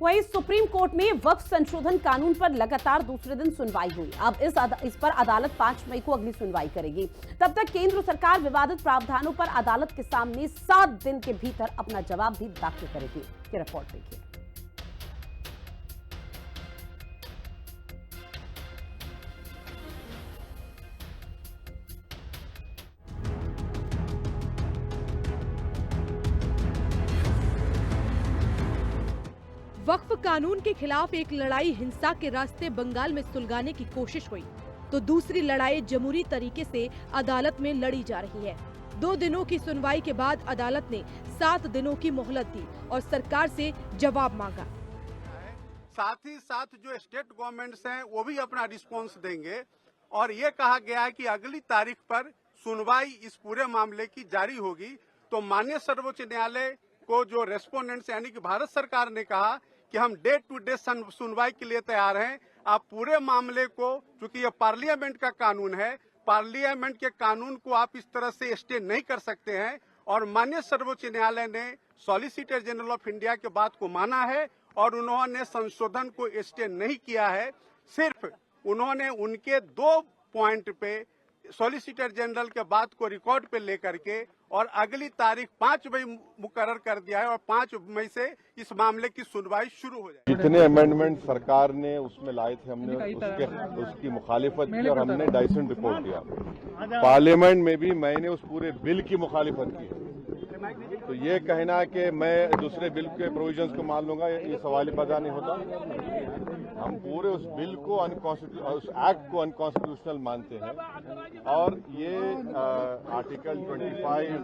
वहीं supreme court में वक्फ संशोधन कानून पर लगातार दूसरे दिन सुनवाई हुई। अब इस पर अदालत 5 मई को अगली सुनवाई करेगी। तब तक केंद्र सरकार विवादित प्रावधानों पर अदालत के सामने 7 दिन के भीतर अपना जवाब भी दाखिल करेगी। ये रिपोर्ट देखिए। वक्फ कानून के खिलाफ एक लड़ाई हिंसा के रास्ते बंगाल में सुलगाने की कोशिश हुई, तो दूसरी लड़ाई जमहूरी तरीके से अदालत में लड़ी जा रही है। 2 दिनों की सुनवाई के बाद अदालत ने 7 दिनों की मोहलत दी और सरकार से जवाब मांगा। साथ ही साथ जो स्टेट गवर्नमेंट्स हैं वो भी अपना रिस्पॉन्स देंगे और ये कहा गया है कि अगली तारीख पर सुनवाई इस पूरे मामले की जारी होगी। तो माननीय सर्वोच्च न्यायालय को जो रेस्पोंडेंट्स यानी कि भारत सरकार ने कहा कि हम डे टू डे सुनवाई के लिए तैयार हैं। आप पूरे मामले को, चूंकि ये पार्लियामेंट का कानून है, पार्लियामेंट के कानून को आप इस तरह से स्टे नहीं कर सकते हैं। और माननीय सर्वोच्च न्यायालय ने सॉलिसिटर जनरल ऑफ इंडिया के बात को माना है और उन्होंने संशोधन को स्टे नहीं किया है। सिर्फ उन्होंने उनके 2 पॉइंट पे सॉलिसिटर जनरल के बात को रिकॉर्ड पे लेकर के और अगली तारीख 5 मई मुकर्रर कर दिया है और 5 मई से इस मामले की सुनवाई शुरू हो जाएगी। जितने अमेंडमेंट सरकार ने उसमें लाए थे, हमने उसकी मुखालिफत की और हमने डाइसेंट रिपोर्ट दिया। पार्लियामेंट में भी मैंने उस पूरे बिल की मुखालिफत की। तो ये कहना कि मैं दूसरे बिल के प्रोविजंस को मान लूंगा, ये सवाल पैदा नहीं होता। हम पूरे उस बिल को उस एक्ट को अनकॉन्स्टिट्यूशनल मानते हैं और ये आर्टिकल 25,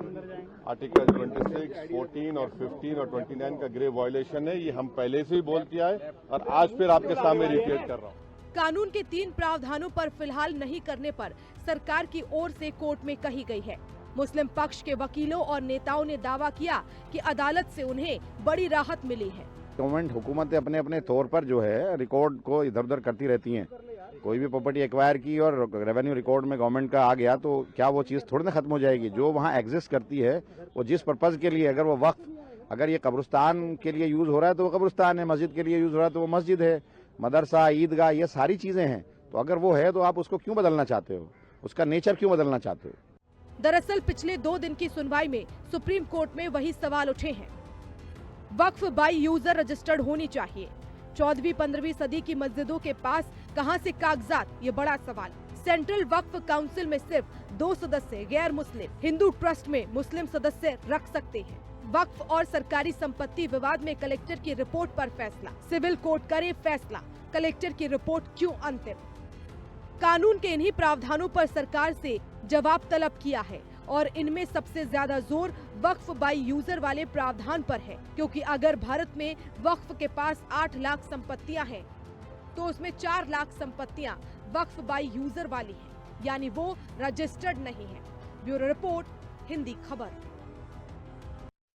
आर्टिकल 26, 14 और 15 और 29 का ग्रेव वायलेशन है। ये हम पहले से ही बोल किया है और आज फिर आपके सामने रिपीट कर रहा हूँ। कानून के 3 प्रावधानों पर फिलहाल नहीं करने पर सरकार की ओर से कोर्ट में कही गई है। मुस्लिम पक्ष के वकीलों और नेताओं ने दावा किया कि अदालत से उन्हें बड़ी राहत मिली है। गवर्नमेंट हुकूमतें अपने अपने तौर पर जो है रिकॉर्ड को इधर उधर करती रहती हैं। कोई भी प्रॉपर्टी एक्वायर की और रेवेन्यू रिकॉर्ड में गवर्नमेंट का आ गया तो क्या वो चीज़ थोड़ी ना खत्म हो जाएगी। जो वहाँ एग्जिस्ट करती है वो जिस पर्पज के लिए, अगर वो वक्त, अगर ये कब्रिस्तान के लिए यूज हो रहा है तो वो कब्रिस्तान है, मस्जिद के लिए यूज हो रहा है तो वो मस्जिद है, मदरसा, ईदगाह, ये सारी चीजें हैं। तो अगर वो है तो आप उसको क्यों बदलना चाहते हो, उसका नेचर क्यों बदलना चाहते हो? दरअसल पिछले 2 दिन की सुनवाई में सुप्रीम कोर्ट में वही सवाल उठे हैं। वक्फ बाय यूजर रजिस्टर्ड होनी चाहिए। 14वीं-15वीं सदी की मस्जिदों के पास कहां से कागजात, ये बड़ा सवाल। सेंट्रल वक्फ काउंसिल में सिर्फ 2 सदस्य गैर मुस्लिम, हिंदू ट्रस्ट में मुस्लिम सदस्य रख सकते हैं। वक्फ और सरकारी संपत्ति विवाद में कलेक्टर की रिपोर्ट पर फैसला, सिविल कोर्ट करे फैसला, कलेक्टर की रिपोर्ट क्यों अंतिम? कानून के इन्हीं प्रावधानों पर सरकार से जवाब तलब किया है और इनमें सबसे ज्यादा जोर वक्फ बाय यूजर वाले प्रावधान पर है, क्योंकि अगर भारत में वक्फ के पास 8 लाख संपत्तियां हैं तो उसमें 4 लाख संपत्तियां वक्फ बाय यूजर वाली हैं, यानी वो रजिस्टर्ड नहीं है। ब्यूरो रिपोर्ट, हिंदी खबर।